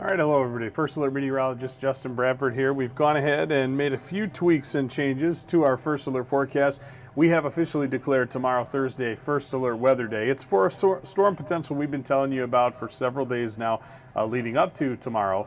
All right, hello everybody. First Alert Meteorologist Justin Bradford here. We've gone ahead and made a few tweaks and changes to our First Alert forecast. We have officially declared tomorrow, Thursday, First Alert Weather Day. It's for a storm potential we've been telling you about for several days now leading up to tomorrow.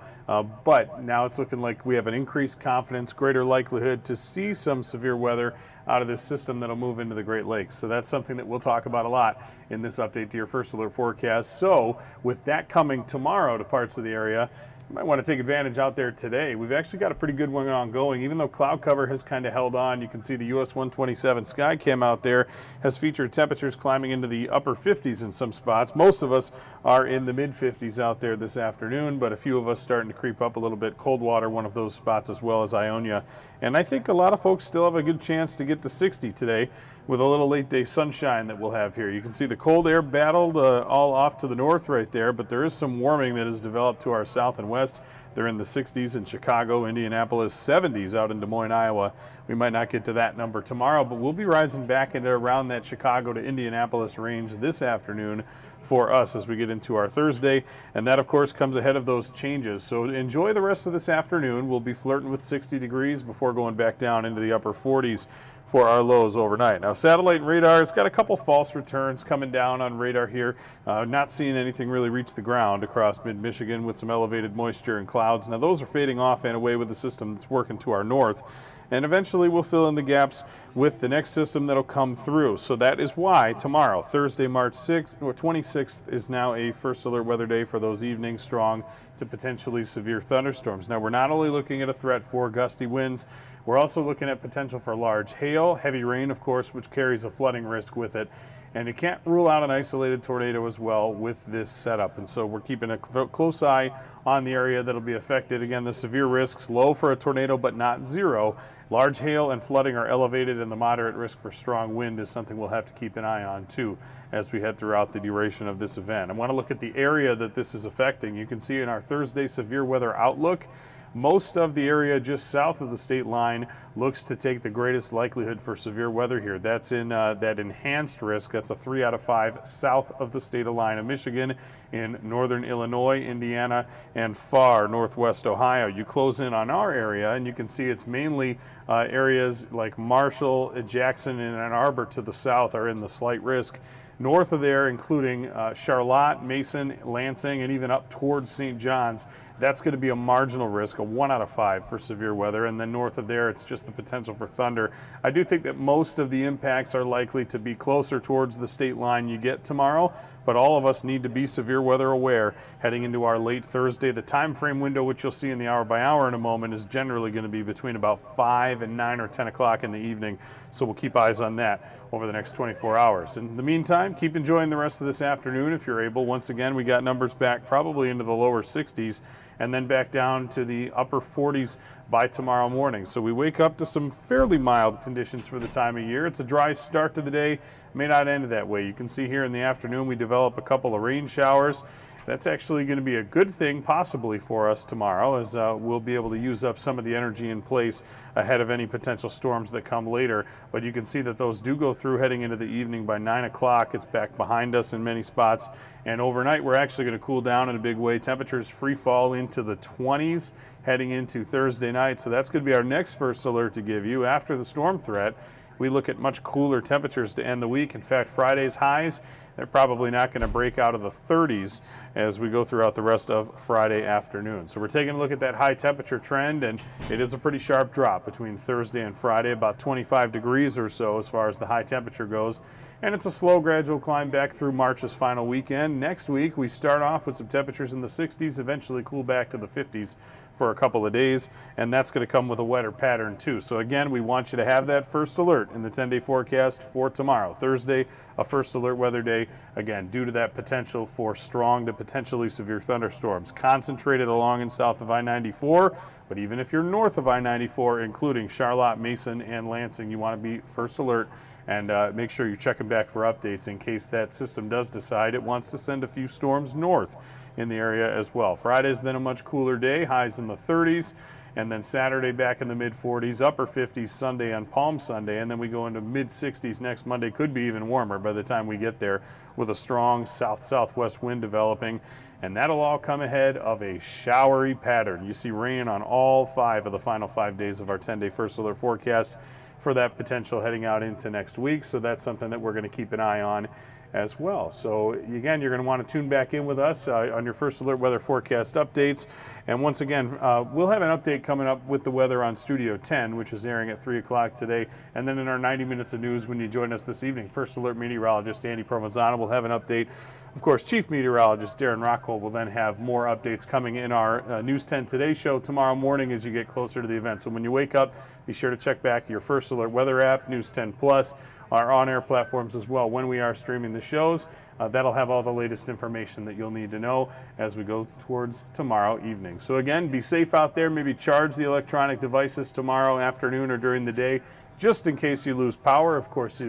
But now it's looking like we have an increased confidence, greater likelihood to see some severe weather out of this system that'll move into the Great Lakes. So that's something that we'll talk about a lot in this update to your First Alert forecast. So with that coming tomorrow to parts of the area, you might want to take advantage out there today. We've actually got a pretty good one ongoing. Even though cloud cover has kind of held on, you can see the US 127 Skycam out there has featured temperatures climbing into the upper 50s in some spots. Most of us are in the mid 50s out there this afternoon, but a few of us starting to creep up a little bit. Coldwater, one of those spots, as well as Ionia. And I think a lot of folks still have a good chance to get to 60 today with a little late day sunshine that we'll have here. You can see the cold air battled all off to the north right there, but there is some warming that has developed to our south and west. They're in the 60s in Chicago, Indianapolis, 70s out in Des Moines, Iowa. We might not get to that number tomorrow, but we'll be rising back into around that Chicago to Indianapolis range this afternoon for us as we get into our Thursday. And that, of course, comes ahead of those changes. So enjoy the rest of this afternoon. We'll be flirting with 60 degrees before going back down into the upper 40s for our lows overnight. Now, satellite and radar, it's got a couple false returns coming down on radar here. Not seeing anything really reach the ground across mid-Michigan with some elevated moisture and clouds. Now, those are fading off and away with the system that's working to our north. And eventually we'll fill in the gaps with the next system that'll come through. So that is why tomorrow, Thursday, March 6th or 26th, is now a First Alert weather day for those evening strong to potentially severe thunderstorms. Now, we're not only looking at a threat for gusty winds, we're also looking at potential for large hail, heavy rain, of course, which carries a flooding risk with it. And you can't rule out an isolated tornado as well with this setup. And so we're keeping a close eye on the area that'll be affected. Again, the severe risks, low for a tornado, but not zero. Large hail and flooding are elevated, and the moderate risk for strong wind is something we'll have to keep an eye on too as we head throughout the duration of this event. I want to look at the area that this is affecting. You can see in our Thursday severe weather outlook, most of the area just south of the state line looks to take the greatest likelihood for severe weather here. That's in that enhanced risk. That's a 3 out of 5 south of the state line of Michigan, in northern Illinois, Indiana, and far northwest Ohio. You close in on our area, and you can see it's mainly areas like Marshall, Jackson, and Ann Arbor to the south are in the slight risk. North of there, including Charlotte, Mason, Lansing, and even up towards St. John's, that's going to be a marginal risk, a 1 out of 5 for severe weather. And then north of there, it's just the potential for thunder. I do think that most of the impacts are likely to be closer towards the state line you get tomorrow, but all of us need to be severe weather aware heading into our late Thursday. The time frame window, which you'll see in the hour by hour in a moment, is generally going to be between about 5 and 9 or 10 o'clock in the evening. So we'll keep eyes on that over the next 24 hours. In the meantime, keep enjoying the rest of this afternoon if you're able. Once again, we got numbers back probably into the lower 60s and then back down to the upper 40s by tomorrow morning. So we wake up to some fairly mild conditions for the time of year. It's a dry start to the day, may not end that way. You can see here in the afternoon we develop a couple of rain showers. That's actually going to be a good thing possibly for us tomorrow, as we'll be able to use up some of the energy in place ahead of any potential storms that come later. But you can see that those do go through heading into the evening. By 9 o'clock, it's back behind us in many spots. And overnight, we're actually going to cool down in a big way. Temperatures free fall into the 20s heading into Thursday night. So that's going to be our next first alert to give you after the storm threat. We look at much cooler temperatures to end the week. In fact, Friday's highs, they're probably not going to break out of the 30s as we go throughout the rest of Friday afternoon. So we're taking a look at that high temperature trend, and it is a pretty sharp drop between Thursday and Friday, about 25 degrees or so as far as the high temperature goes. And it's a slow, gradual climb back through March's final weekend. Next week, we start off with some temperatures in the 60s, eventually cool back to the 50s for a couple of days, and that's going to come with a wetter pattern too. So again, we want you to have that first alert in the 10-day forecast for tomorrow, Thursday, a first alert weather day, again, due to that potential for strong to potentially severe thunderstorms concentrated along and south of I-94. But even if you're north of I-94, including Charlotte, Mason, and Lansing, you want to be first alert And make sure you're checking back for updates in case that system does decide it wants to send a few storms north in the area as well. Friday's then a much cooler day, highs in the 30s. And then Saturday back in the mid-40s, upper 50s Sunday on Palm Sunday, and then we go into mid-60s next Monday. Could be even warmer by the time we get there, with a strong south-southwest wind developing. And that'll all come ahead of a showery pattern. You see rain on all 5 of the final 5 days of our 10-day first alert forecast for that potential heading out into next week. So that's something that we're going to keep an eye on as well. So again, you're going to want to tune back in with us on your first alert weather forecast updates. And once again, we'll have an update coming up with the weather on Studio 10, which is airing at 3 o'clock today. And then in our 90 minutes of news when you join us this evening, first alert meteorologist Andy Provenzano will have an update. Of course, chief meteorologist Darren Rockhold will then have more updates coming in our News 10 Today show tomorrow morning as you get closer to the event. So when you wake up, be sure to check back your first alert weather app, News 10 Plus, our on-air platforms as well when we are streaming the shows. That'll have all the latest information that you'll need to know as we go towards tomorrow evening. So again, be safe out there. Maybe charge the electronic devices tomorrow afternoon or during the day, just in case you lose power. Of course,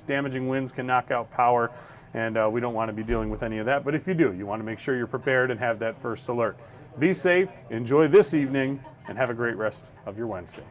damaging winds can knock out power, and we don't want to be dealing with any of that. But if you do, you want to make sure you're prepared and have that first alert. Be safe, enjoy this evening, and have a great rest of your Wednesday.